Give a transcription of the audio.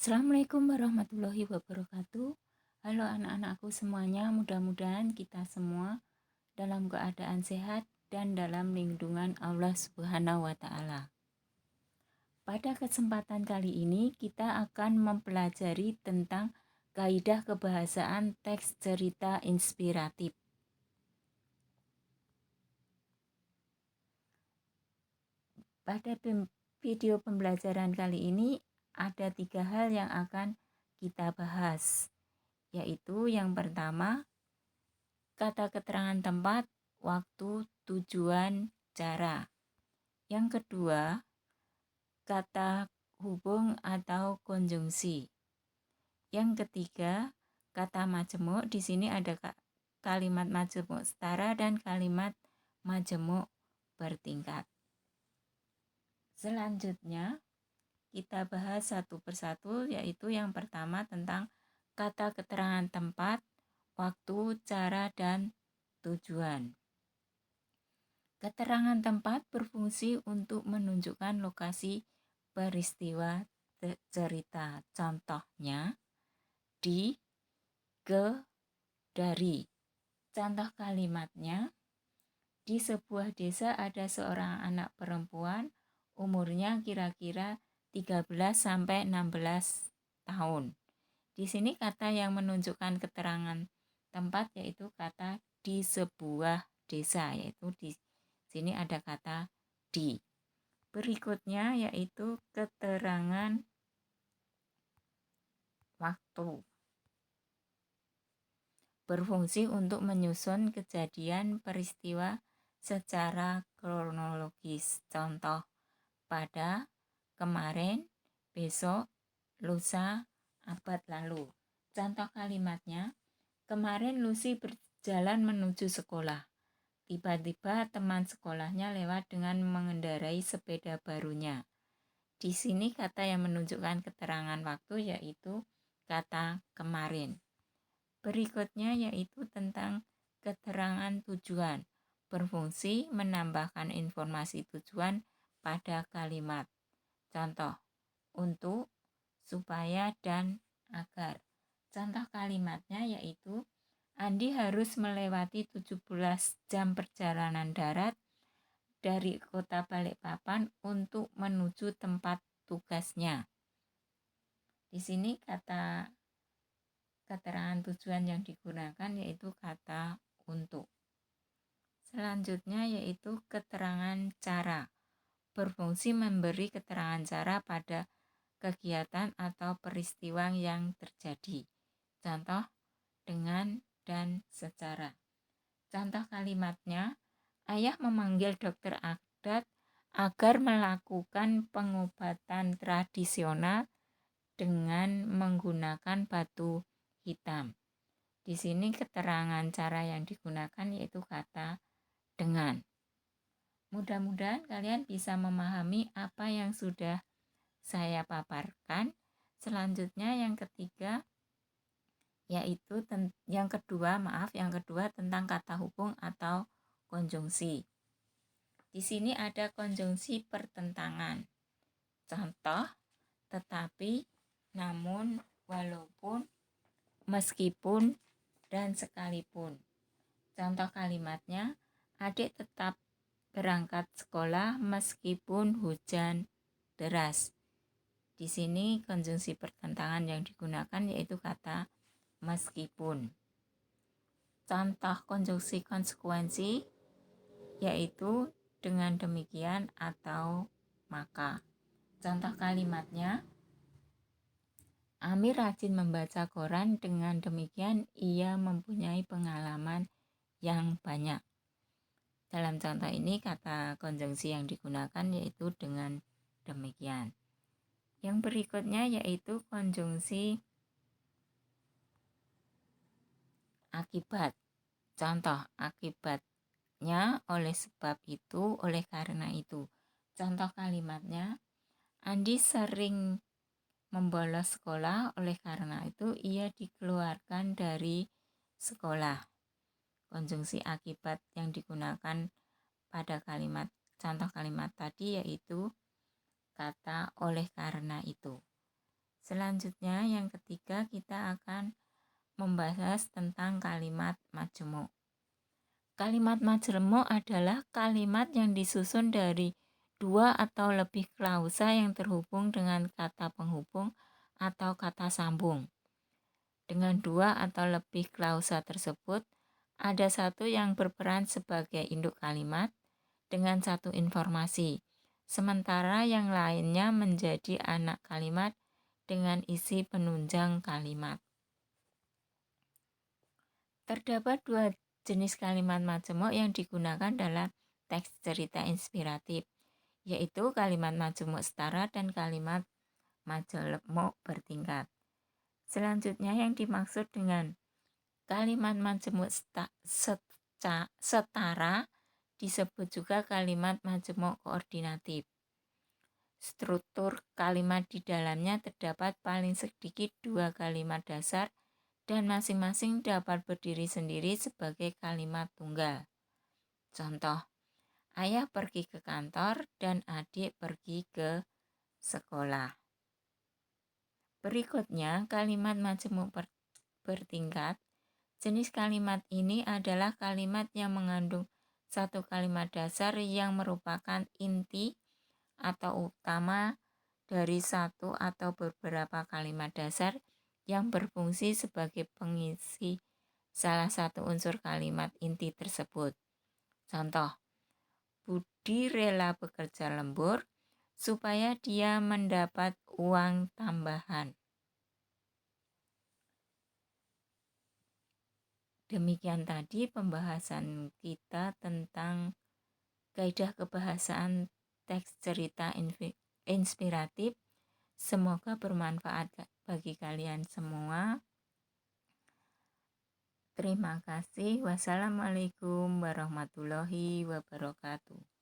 Assalamualaikum warahmatullahi wabarakatuh. Halo anak-anakku semuanya, mudah-mudahan kita semua dalam keadaan sehat dan dalam lindungan Allah Subhanahu wa Ta'ala. Pada kesempatan kali ini, kita akan mempelajari tentang kaidah kebahasaan teks cerita inspiratif. Pada video pembelajaran kali ini, ada 3 hal yang akan kita bahas, yaitu yang pertama, kata keterangan tempat, waktu, tujuan, cara. Yang kedua, kata hubung atau konjungsi. Yang ketiga, kata majemuk. Di sini ada kalimat majemuk setara dan kalimat majemuk bertingkat. Selanjutnya, kita bahas satu persatu, yaitu yang pertama tentang kata keterangan tempat, waktu, cara, dan tujuan. Keterangan tempat berfungsi untuk menunjukkan lokasi peristiwa cerita. Contohnya, di, ke, dari. Contoh kalimatnya, di sebuah desa ada seorang anak perempuan, umurnya kira-kira 13-16 tahun. Di sini kata yang menunjukkan keterangan tempat yaitu kata di sebuah desa, yaitu di sini ada kata di. Berikutnya yaitu keterangan waktu. Berfungsi untuk menyusun kejadian peristiwa secara kronologis. Contoh, pada, kemarin, besok, lusa, abad lalu. Contoh kalimatnya, kemarin Lucy berjalan menuju sekolah. Tiba-tiba teman sekolahnya lewat dengan mengendarai sepeda barunya. Di sini kata yang menunjukkan keterangan waktu yaitu kata kemarin. Berikutnya yaitu tentang keterangan tujuan. Berfungsi menambahkan informasi tujuan pada kalimat. Contoh, untuk, supaya, dan agar. Contoh kalimatnya yaitu Andi harus melewati 17 jam perjalanan darat dari kota Balikpapan untuk menuju tempat tugasnya. Di sini kata keterangan tujuan yang digunakan yaitu kata untuk. Selanjutnya yaitu keterangan cara. Berfungsi memberi keterangan cara pada kegiatan atau peristiwa yang terjadi. Contoh, dengan dan secara. Contoh kalimatnya, ayah memanggil dokter adat agar melakukan pengobatan tradisional dengan menggunakan batu hitam. Di sini keterangan cara yang digunakan yaitu kata dengan. Mudah-mudahan kalian bisa memahami apa yang sudah saya paparkan. Selanjutnya yang ketiga yaitu yang kedua tentang kata hubung atau konjungsi. Di sini ada konjungsi pertentangan. Contoh, tetapi, namun, walaupun, meskipun, dan sekalipun. Contoh kalimatnya, adik tetap berangkat sekolah meskipun hujan deras. Di sini konjungsi pertentangan yang digunakan yaitu kata meskipun. Contoh konjungsi konsekuensi yaitu dengan demikian atau maka. Contoh kalimatnya, Amir rajin membaca koran, dengan demikian ia mempunyai pengalaman yang banyak. Dalam contoh ini kata konjungsi yang digunakan yaitu dengan demikian. Yang berikutnya yaitu konjungsi akibat. Contoh, akibatnya, oleh sebab itu, oleh karena itu. Contoh kalimatnya, Andi sering membolos sekolah, oleh karena itu ia dikeluarkan dari sekolah. Konjungsi akibat yang digunakan pada contoh kalimat tadi yaitu kata oleh karena itu. Selanjutnya yang ketiga kita akan membahas tentang kalimat majemuk. Kalimat majemuk adalah kalimat yang disusun dari dua atau lebih klausa yang terhubung dengan kata penghubung atau kata sambung. Dengan dua atau lebih klausa tersebut, ada satu yang berperan sebagai induk kalimat dengan satu informasi, sementara yang lainnya menjadi anak kalimat dengan isi penunjang kalimat. Terdapat dua jenis kalimat majemuk yang digunakan dalam teks cerita inspiratif, yaitu kalimat majemuk setara dan kalimat majemuk bertingkat. Selanjutnya yang dimaksud dengan kalimat majemuk setara disebut juga kalimat majemuk koordinatif. Struktur kalimat di dalamnya terdapat paling sedikit dua kalimat dasar dan masing-masing dapat berdiri sendiri sebagai kalimat tunggal. Contoh, ayah pergi ke kantor dan adik pergi ke sekolah. Berikutnya, kalimat majemuk bertingkat. Jenis kalimat ini adalah kalimat yang mengandung satu kalimat dasar yang merupakan inti atau utama dari satu atau beberapa kalimat dasar yang berfungsi sebagai pengisi salah satu unsur kalimat inti tersebut. Contoh, Budi rela bekerja lembur supaya dia mendapat uang tambahan. Demikian tadi pembahasan kita tentang kaidah kebahasaan teks cerita inspiratif. Semoga bermanfaat bagi kalian semua. Terima kasih. Wassalamualaikum warahmatullahi wabarakatuh.